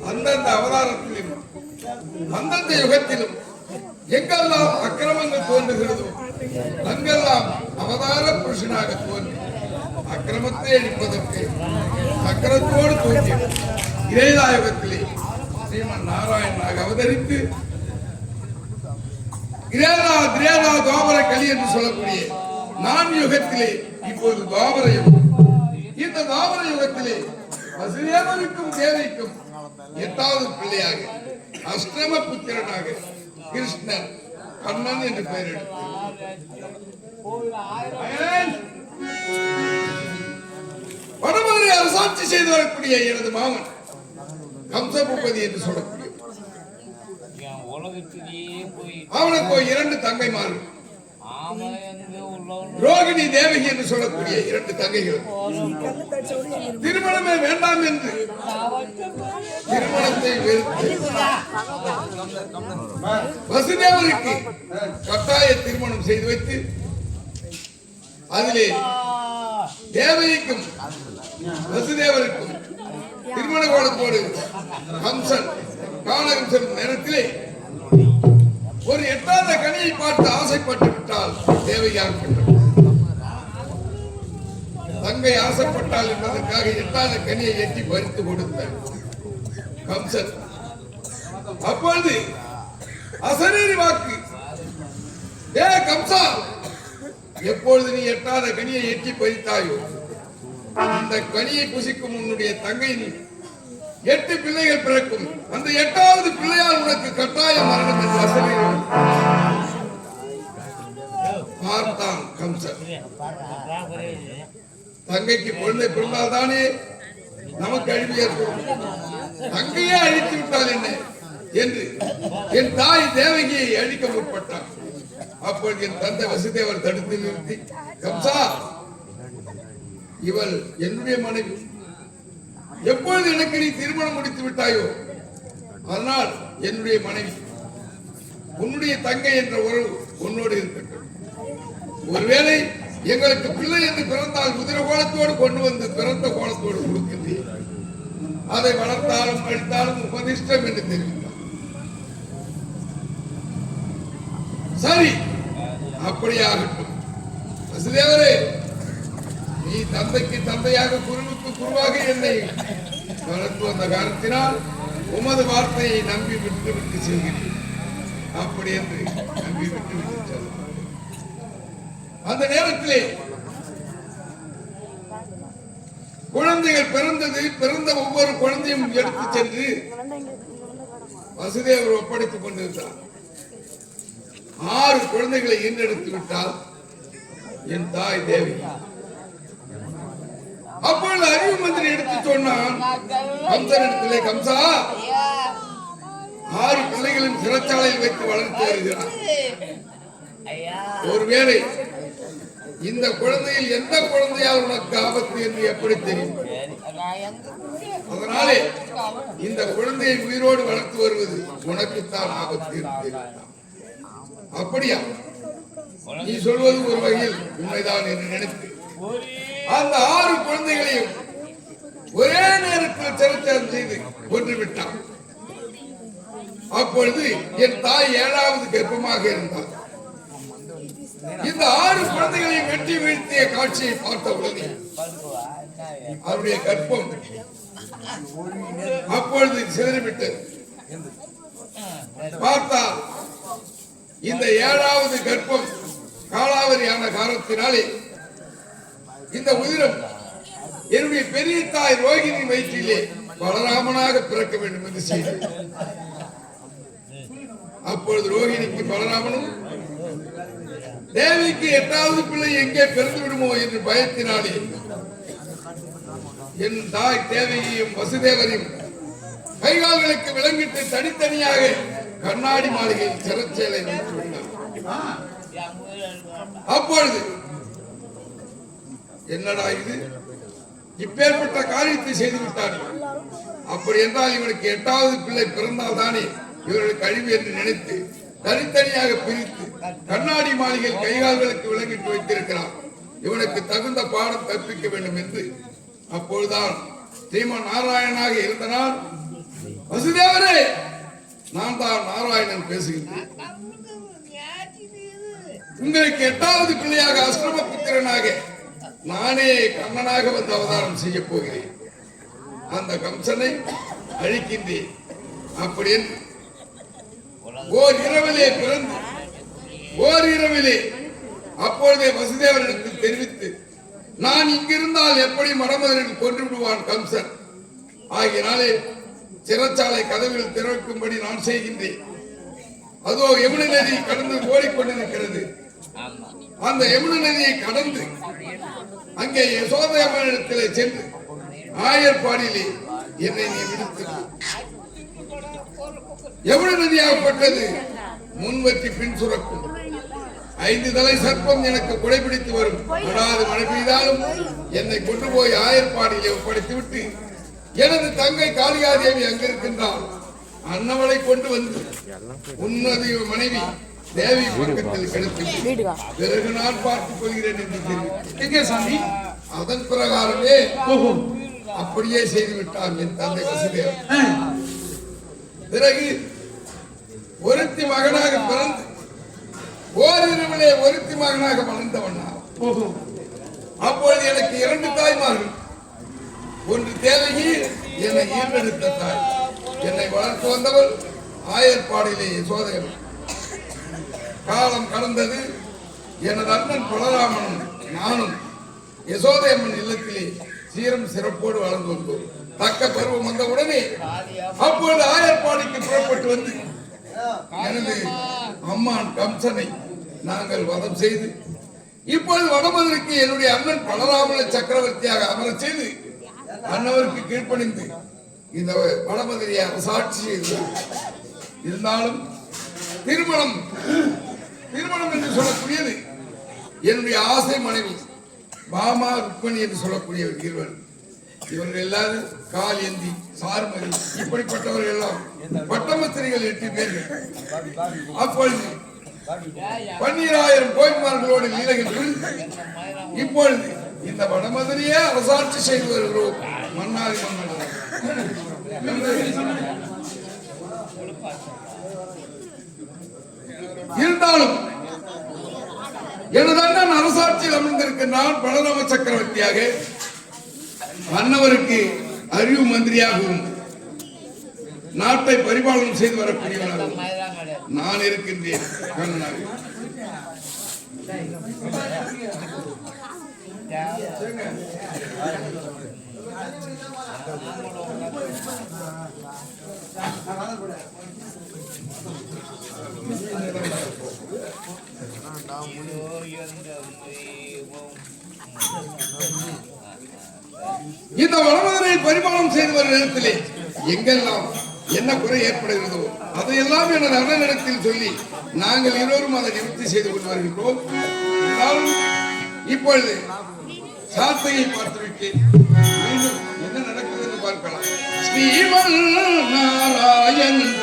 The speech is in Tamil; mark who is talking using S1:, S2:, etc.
S1: அந்தந்த அவதாரத்திலும் அந்தந்த யுகத்திலும் எங்கெல்லாம் அக்கிரமங்கள் தோன்றுகிறதோ அங்கெல்லாம் அவதார புருஷனாக தோன்றி அக்கிரமத்தை அழிப்பதற்கு அக்கிரத்தோடு தோன்றி இறைதாயுகத்திலே ஸ்ரீமன் நாராயணனாக அவதரித்து திரேதா துவாபர கலி என்று சொல்லக்கூடிய 4 யுகத்திலே இப்போது துவாபர யுகம். இந்த துவாபர யுகத்திலே வசுதேவனுக்கும் தேவைக்கும் 8வது பிள்ளையாக அஷ்டம புத்திரனாக கிருஷ்ணன் கண்ணன் என்று பெயர் வடமதுரை அரசாட்சி செய்து வரக்கூடிய எனது மாமன் கம்சபூபதி என்று சொல்லக்கூடிய அவனுக்கு 2 தங்கைமார்கள் ரோகிணி தேவகி என்று சொல்லக்கூடிய 2 தங்கைகள் திருமணமே வேண்டாம் என்று திருமணத்தை வெறுத்து வசுதேவருக்கு கட்டாய திருமணம் செய்து வைத்து அதிலே தேவகிக்கும் வசுதேவருக்கும் திருமண கோலத்தோடு கம்சன் காலகம்சன் நேரத்திலே ஒரு 8வது கனியை பார்த்து ஆசைப்பட்டு விட்டால் தேவையாக தங்கை ஆசைப்பட்டால் என்பதற்காக 8வது கனியை எட்டி பறித்து கொடுத்த கம்சன் அப்பொழுது அசரீரி வாக்கு, ஏ கம்சா, எப்பொழுது நீ 8வது கனியை எட்டி பறித்தாயோ அந்த கனியை புசிக்கும் உன்னுடைய தங்கை 8 பிள்ளைகள் பிறக்கும், அந்த 8வது பிள்ளையால் உனக்கு கட்டாய மரணம் என்று அசரீரி பார்த்தான் கம்சன். தங்கைக்கு குழந்தை பிறந்தால் தானே நமக்கு அழிவு ஏற்படும். தங்கையே அழித்து விட்டால் என்ன, என்று என் தாய் தேவகியை அழிக்க முற்பட்டார். அப்பொழுது என் தந்தை வசுதேவர் தடுத்து நிறுத்தி, கம்சா, இவள் என்னுடைய மனைவி. எப்பொழுது எனக்கு நீ திருமணம் முடித்து விட்டாயோ அதனால் என்னுடைய மனைவி. உன்னுடைய தங்கை என்ற உறவு உன்னோடு இருக்கட்டும். ஒருவேளை எங்களுக்கு பிள்ளை என்று பிறந்தால் குதிர கோலத்தோடு கொண்டு வந்து பிறந்த கோலத்தோடு கொடுக்கின்றேன். அதை வளர்த்தாலும் அழித்தாலும் உபதிஷ்டம் என்று தெரிவித்தார். சரி, அப்படியாகட்டும். வசுதேவரே, நீ தந்தைக்கு தந்தையாக குருவுக்கு குருவாக என்னை வளர்த்து வந்த காரணத்தினால் உமது வார்த்தையை நம்பி விட்டு விட்டு செல்கிறேன். அப்படி என்று நம்பி விட்டு விட்டு செல்ல அந்த நேரத்திலே குழந்தைகள் பிறந்த ஒவ்வொரு குழந்தையும் எடுத்து சென்று வசுதேவர் ஒப்படைத்துக் கொண்டிருந்தார். 6 குழந்தைகளை ஈன்றெடுத்து விட்டால் என் தாய் தேவி. அப்பொழுது அறிவு மந்திரி எடுத்து சொன்னான் கம்சனிடத்திலே, கம்சா, 6 பிள்ளைகளின் சிறைச்சாலையில் வைத்து வளர்த்து வருகிறார். ஒருவேளை இந்த குழந்தையில் எந்த குழந்தையால் உனக்கு ஆபத்து என்று எப்படி தெரியும்? அதனாலே இந்த குழந்தையை உயிரோடு வளர்த்து வருவது உனக்குத்தான் ஆபத்து என்று. அப்படியா? நீ சொல்வது ஒரு வகையில் உண்மைதான் என்று நினைத்து அந்த 6 குழந்தைகளையும் ஒரே நேரத்தில் சிறைச்சாலை செய்து கொன்று விட்டான். அப்பொழுது என் தாய் 7வது கர்ப்பமாக இருந்தார். இந்த 6 குழந்தைகளையும் வெட்டி வீழ்த்திய காட்சியை பார்த்த உடனே அவருடைய கர்ப்பம் அப்பொழுது சிதறிவிட்டது. பார்த்தால் இந்த 7வது கர்ப்பம் காலாவதியான காரணத்தினாலே இந்த உதிரம் என்னுடைய பெரிய தாய் ரோகிணி வயிற்றிலே பலராமனாக பிறக்க வேண்டும் என்று செய்தார். அப்பொழுது ரோகிணிக்கு பலராமனும் தேவிக்கு 8வது பிள்ளை எங்கே பிறந்து விடுமோ என்று பயத்தினாலே என் தாய் தேவியையும் வசுதேவரையும் கைகால்களுக்கு விலங்கிட்டு தனித்தனியாக கண்ணாடி மாளிகையில் சிறைச்சேலை வைத்து விட்டார். அப்பொழுது என்னடா இது, இப்பேற்பட்ட காரியத்தை செய்து விட்டார்கள். அப்படி என்றால் இவனுக்கு 8வது பிள்ளை பிறந்தால் தானே இவர்களுக்கு அழிவு என்று நினைத்து தனித்தனியாக பிரித்து கண்ணாடி மாளிகையில் கைகால்களுக்கு விலங்கிட்டு வைத்திருக்கிறார். இவனுக்கு தகுந்த பாடம் கற்பிக்க வேண்டும் என்று அப்பொழுதுதான் ஸ்ரீமன் நாராயணனாக இருந்தனால், வசுதேவரே, நான் தான் நாராயணன் பேசுகின்றேன். உங்களுக்கு 8வது பிள்ளையாக அஸ்ரம புத்திரனாக நானே கண்ணனாக வந்து அவதாரம் செய்ய போகிறேன். அந்த கம்சனை அழிக்கின்றேன். அப்படி என்று ஓரிரவிலே பிறந்து ஓரிரவிலே அப்பொழுதே வசுதேவரிடத்தில் தெரிவித்து, நான் இங்கிருந்தால் எப்படி மடமதனில் கொன்று விடுவான் கம்சன். ஆகியனாலே சிறைச்சாலை கதவில் திறக்கும்படி நான் செய்கின்றேன். அதோ யமுனை நதி கடந்து ஓடிக்கொண்டிருக்கிறது. அந்த யமுனை நதியை கடந்து அங்கே யசோதையம்மனிடத்திலே சென்று ஆயர்பாடியிலே என்னை நீ விடுத்து. யமுனை நதியாகப்பட்டது முன்வற்றி பின் சுரக்கும். 5 தலை சர்ப்பம் எனக்கு குடைபிடித்து வரும். அடாது மழை பெய்தாலும் என்னை கொண்டு போய் ஆயர்பாடியிலே ஒப்படைத்து விட்டு எனது தங்கை காளிகாதேவி அங்கிருக்கின்றாள். அன்னவளை கொண்டு வந்து உன்னது மனைவி தேவி பக்கத்தில் கிடத்தி பிறகு நான் பார்த்துக் கொள்கிறேன் என்று தெரிவித்தார். அதன் பிரகாரமே அப்படியே செய்துவிட்டான் என் தந்தை வசுதேவன். பிறகு ஒருத்தி மகனாக பிறந்து ஓரிரவிலே ஒருத்தி மகனாக வளர்ந்தவனா. அப்பொழுது எனக்கு 2 தாய்மார்கள். ஒன்று தேவகி, என்னை ஈன்றெடுத்த தாய். என்னை வளர்த்து வந்தவள் ஆயர்பாடியிலே யசோதையம்மன். காலம் கடந்தது. எனது அண்ணன் பலராமனும் நானும் யசோதையம்மன் இல்லத்திலே சீரம் சிறப்போடு வளர்ந்து வந்தோம். தக்க பருவம் வந்த உடனே அப்பொழுது ஆயர்பாடிக்கு புறப்பட்டு வந்து எனது அம்மான் கம்சனை நாங்கள் வதம் செய்து இப்பொழுது வடமதுரைக்கு என்னுடைய அண்ணன் பலராமனை சக்கரவர்த்தியாக அமர செய்து அன்னவருக்கு கீழ்ப்பணிந்து இந்த வடமதுரையை சாட்சி செய்து இருந்தாலும் திருமணம் திருமணம் என்று சொல்லக்கூடியது என்னுடைய ஆசை மனைவி பாமா ருக்மணி என்று சொல்லக்கூடிய இருவர். இவர்கள் எல்லாரும் கால் ஏந்தி சார்மதி இப்படிப்பட்டவர்கள் எல்லாம் பட்டமஸ்திரிகள் 8 பேர்கள். அப்பொழுது 12,000 கோயில்மார்களோடு லீலைகள். இப்பொழுது இந்த வடமதுரையே அரசாட்சி செய்து வருகிறோம். மன்னாரி மன்னர் இருந்தாலும் எனது அண்ணன் அரசாட்சியில் அமர்ந்திருக்கின்றான். பலராம சக்கரவர்த்தியாக மன்னவருக்கு அறிவு மந்திரியாகவும் நாட்டை பரிபாலனம் செய்து வரக்கூடியவனாகவும் நான் இருக்கின்றேன். இந்த வடமதுரை பரிமாணம் செய்து வரும் நேரத்திலே எங்கெல்லாம் என்ன குறை ஏற்படுகிறதோ அதையெல்லாம் எனது அண்ணனிடத்தில் சொல்லி நாங்கள் இருவரும் அதை நிவர்த்தி செய்து கொண்டு வருகின்றோம். இப்பொழுது சாத்தையை பார்த்துவிட்டு மீண்டும் என்ன நடக்கிறது என்று பார்க்கலாம். ஸ்ரீமன் நாராயணன்